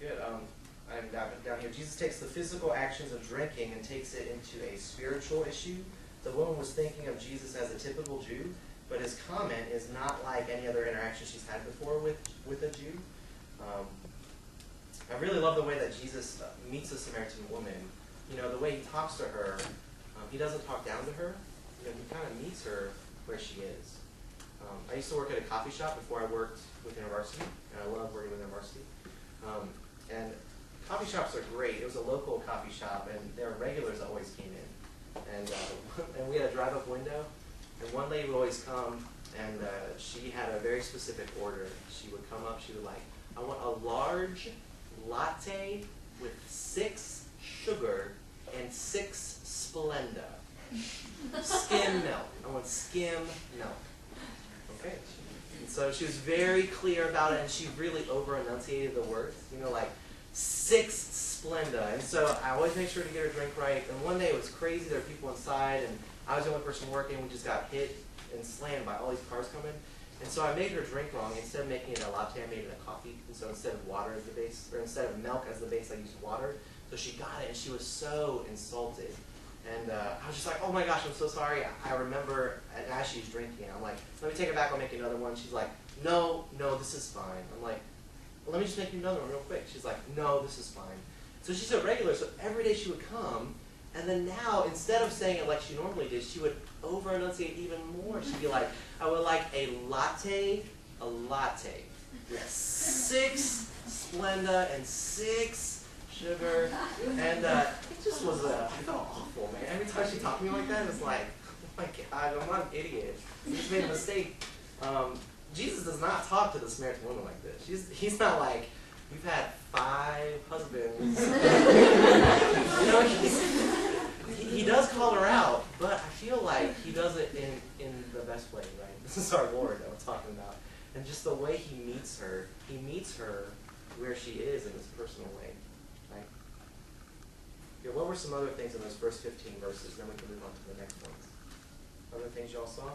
Good. I'm down here. Jesus takes the physical actions of drinking and takes it into a spiritual issue. The woman was thinking of Jesus as a typical Jew, but his comment is not like any other interaction she's had before with a Jew. I really love the way that Jesus meets a Samaritan woman. You know, the way he talks to her, he doesn't talk down to her. You know, he kind of meets her where she is. I used to work at a coffee shop before I worked with university, and I love working with university. And coffee shops are great. It was a local coffee shop, and there were regulars that always came in. And we had a drive-up window, and one lady would always come, and she had a very specific order. She would come up, she would like, I want a large latte with 6 sugar and 6 Splenda. Skim milk. I want skim milk. Okay. And so she was very clear about it, and she really over-enunciated the words. You know, like 6 Splenda. And so I always make sure to get her drink right. And one day it was crazy. There were people inside, and I was the only person working. We just got hit and slammed by all these cars coming. And so I made her drink wrong. Instead of making it a latte, I made it a coffee. And so instead of water as the base, or instead of milk as the base, I used water. So she got it, and she was so insulted. And I was just like, oh my gosh, I'm so sorry. I remember, and as she's drinking, I'm like, let me take it back, I'll make you another one. She's like, no, this is fine. I'm like, well, let me just make you another one real quick. She's like, no, this is fine. So she's a regular, so every day she would come, and then now, instead of saying it like she normally did, she would over-enunciate even more. She'd be like, I would like a latte with 6 Splenda and 6 sugar, and it just was I felt awful, man. Every time she talked to me like that, it was like, oh my God, I'm not an idiot. I just made a mistake. Jesus does not talk to the Samaritan woman like this. He's not like, you've had 5 husbands. You know, he does call her out, but I feel like he does it in the best way, right? This is our Lord that we're talking about. And just the way he meets her where she is in this personal way. Right? Yeah, what were some other things in those first 15 verses? Then we can move on to the next ones. Other things y'all saw?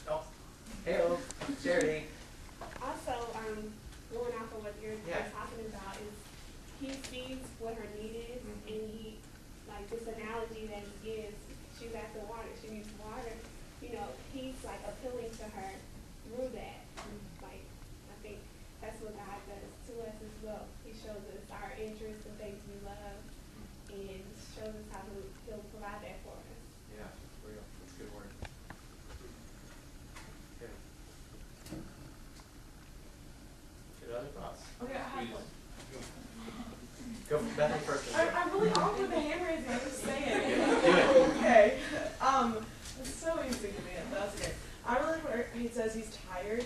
Oh, hey-o, Charity. Also, going off of what you're talking about is he sees what her need is, and he, like this analogy that he gives, she's at the water, she needs water, you know, he's like appealing to her through that. Like, I think that's what God does to us as well. He shows us our interests and things we love, and shows us how he'll provide that for us. Yeah, real. That's a good word. Good. Good other thoughts? Okay, I have one. Go for Bethany first. I'm really off with the hand raising, I'm just saying. Do it. Okay. It's so easy to me, that's okay. I really like where he says he's tired,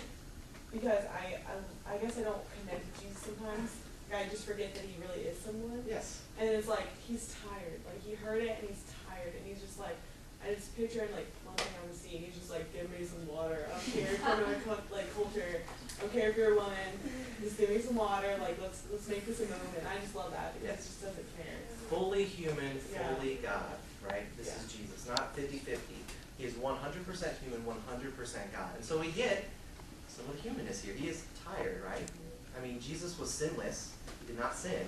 because I guess I don't connect with Jesus sometimes. I just forget that he really is someone. Yes. And it's like, he's tired. Like, he heard it, and he's tired, and he's just like, I just picture him like plumping on the sea, and he's just like, give me some water. I don't care if you're like culture. I don't care if you're a woman. Just give me some water. Like, let's make this a movement. I just love that because he just doesn't care. Fully human, fully God, right? This is Jesus, not 50-50. He is 100% human, 100% God. And so we get some of the humanness here. He is tired, right? I mean, Jesus was sinless. He did not sin.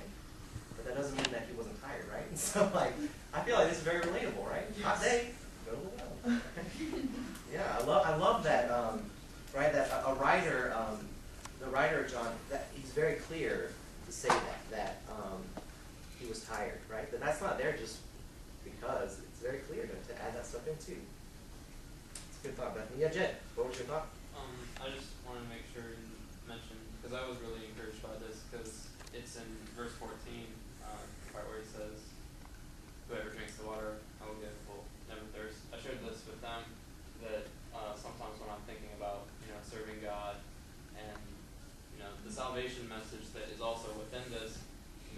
But that doesn't mean that he wasn't tired, right? And so, like, I feel like this is very relatable, right? Hot day, go to the well. Yeah, I love that, right? That a writer, the writer John, that he's very clear to say that he was tired, right? But that's not there just because. It's very clear to add that stuff in too. It's a good thought, Bethany. Yeah, Jed, what was your thought? I just wanted to make sure you mentioned, because I was really encouraged by this, because it's in verse 14, part where he says, whoever drinks the water, I will give will never thirst. I shared this with them, that sometimes when I'm thinking about, serving God, and, the salvation message that is also within this,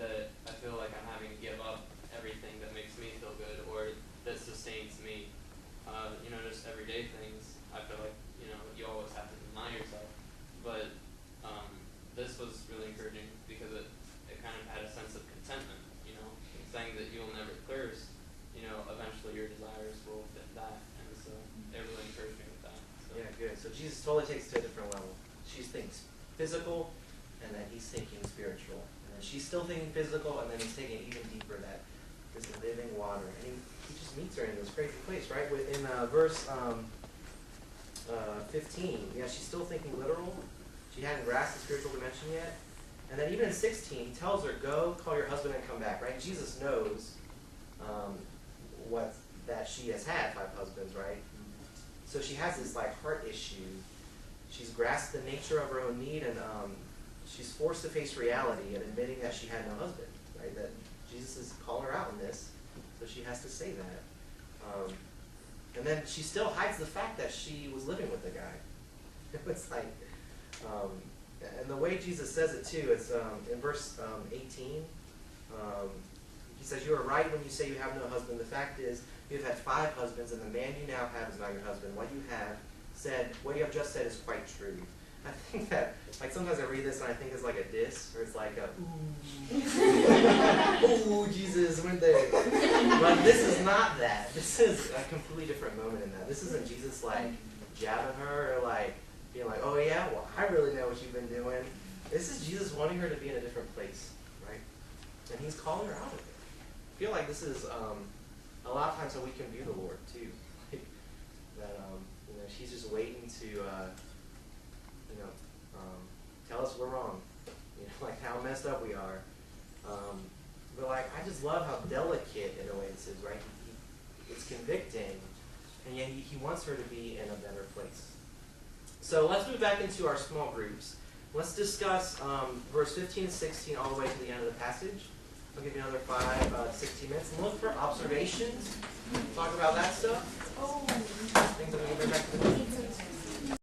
that I feel like I'm having to give up everything that makes me feel good, or that sustains me. Just everyday things, I feel like, you always have to deny yourself. But this was really encouraging because it kind of had a sense of contentment, saying that you'll never thirst, eventually your desires will fit that. And so it really encouraged me with that. So. Yeah, good. So Jesus totally takes it to a different level. She thinks physical, and then he's thinking spiritual. And then she's still thinking physical, and then he's taking it even deeper, that this living water. And he just meets her in this crazy place, right? In verse 15, yeah, she's still thinking literal. She hadn't grasped the spiritual dimension yet. And then even in 16, he tells her, go, call your husband and come back, right? Jesus knows that she has had 5 husbands, right? So she has this like heart issue. She's grasped the nature of her own need, and she's forced to face reality and admitting that she had no husband, right? That Jesus is calling her out in this, so she has to say that. And then she still hides the fact that she was living with the guy. It's like, and the way Jesus says it too, it's in verse 18. He says, you are right when you say you have no husband. The fact is, you have had 5 husbands, and the man you now have is not your husband. What you have just said is quite true. I think that, like, sometimes I read this and I think it's like a diss, or it's like a, ooh, Jesus went there. But this is not that. This is a completely different moment in that. This isn't Jesus, like, jabbing her, or, like, being like, oh, yeah, well, I really know what you've been doing. This is Jesus wanting her to be in a different place, right? And he's calling her out of it. I feel like this is a lot of times how we can view the Lord, too. That, she's just waiting to, tell us we're wrong. Like how messed up we are. But, like, I just love how delicate, in a way, this is, right? It's convicting, and yet he wants her to be in a better place. So let's move back into our small groups. Let's discuss verse 15 and 16 all the way to the end of the passage. I'll give you another 5 to 16 minutes. And look for observations. Talk about that stuff. Things that we can bring back to the